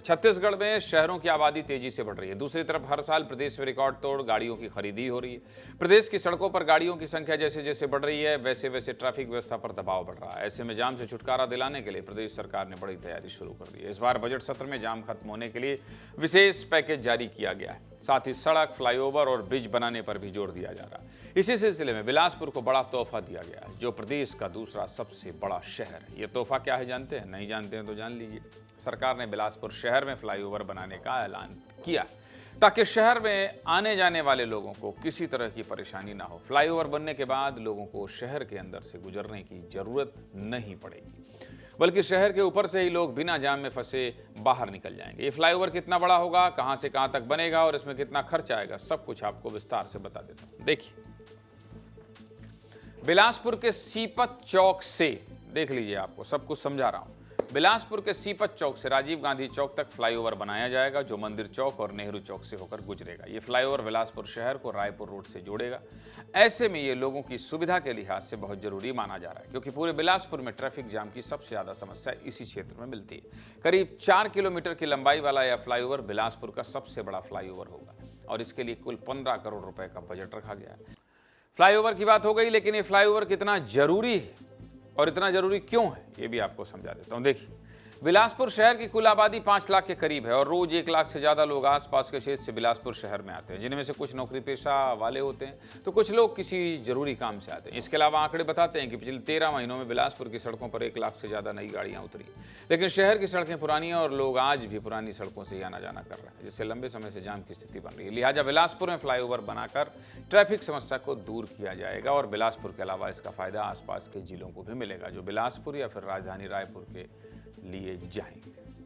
थे। छत्तीसगढ़ में शहरों की आबादी तेजी से बढ़ रही है। दूसरी तरफ हर साल प्रदेश में रिकॉर्ड तोड़ गाड़ियों की खरीदी हो रही है। प्रदेश की सड़कों पर गाड़ियों की संख्या जैसे जैसे बढ़ रही है, वैसे वैसे ट्रैफिक व्यवस्था पर दबाव बढ़ रहा है। ऐसे में जाम से छुटकारा दिलाने के लिए प्रदेश सरकार ने बड़ी तैयारी शुरू कर दी है। इस बार बजट सत्र में जाम खत्म होने के लिए विशेष पैकेज जारी किया गया है। साथ ही सड़क, फ्लाईओवर और ब्रिज बनाने पर भी जोर दिया जा रहा है। इसी सिलसिले में बिलासपुर को बड़ा तोहफा दिया गया है, जो प्रदेश का दूसरा सबसे बड़ा शहर है। ये तोहफा क्या है जानते हैं? नहीं जानते हैं तो जान लीजिए। सरकार ने बिलासपुर शहर में फ्लाईओवर बनाने का ऐलान किया ताकि शहर में आने जाने वाले लोगों को किसी तरह की परेशानी ना हो। फ्लाईओवर बनने के बाद लोगों को शहर के अंदर से गुजरने की जरूरत नहीं पड़ेगी, बल्कि शहर के ऊपर से ही लोग बिना जाम में फंसे बाहर निकल जाएंगे। ये फ्लाईओवर कितना बड़ा होगा, कहां से कहां तक बनेगा और इसमें कितना खर्च आएगा, सब कुछ आपको विस्तार से बता देता हूं। देखिए, बिलासपुर के सीपत चौक से, देख लीजिए, आपको सब कुछ समझा रहा हूं। बिलासपुर के सीपत चौक से राजीव गांधी चौक तक फ्लाईओवर बनाया जाएगा, जो मंदिर चौक और नेहरू चौक से होकर गुजरेगा। ये फ्लाईओवर बिलासपुर शहर को रायपुर रोड से जोड़ेगा। ऐसे में ये लोगों की सुविधा के लिहाज से बहुत जरूरी माना जा रहा है, क्योंकि पूरे बिलासपुर में ट्रैफिक जाम की सबसे ज्यादा समस्या इसी क्षेत्र में मिलती है। करीब 4 किलोमीटर की लंबाई वाला यह फ्लाईओवर बिलासपुर का सबसे बड़ा फ्लाईओवर होगा और इसके लिए कुल 15 करोड़ रुपए का बजट रखा गया है। फ्लाईओवर की बात हो गई, लेकिन ये फ्लाईओवर कितना जरूरी है और इतना जरूरी क्यों है, ये भी आपको समझा देता हूं। देखिए, बिलासपुर शहर की कुल आबादी 5 लाख के करीब है और रोज 1 लाख से ज्यादा लोग आसपास के क्षेत्र से बिलासपुर शहर में आते हैं, जिनमें से कुछ नौकरी पेशा वाले होते हैं तो कुछ लोग किसी जरूरी काम से आते हैं। इसके अलावा आंकड़े बताते हैं कि पिछले 13 महीनों में बिलासपुर की सड़कों पर 1 लाख से ज्यादा नई गाड़ियां उतरी। लेकिन शहर की सड़कें पुरानी हैं और लोग आज भी पुरानी सड़कों से ही आना जाना कर रहे हैं, जिससे लंबे समय से जाम की स्थिति बन रही है। लिहाजा बिलासपुर में फ्लाईओवर बनाकर ट्रैफिक समस्या को दूर किया जाएगा और बिलासपुर के अलावा इसका फायदा आसपास के जिलों को भी मिलेगा, जो बिलासपुर या फिर राजधानी रायपुर के लिए जाएंगे।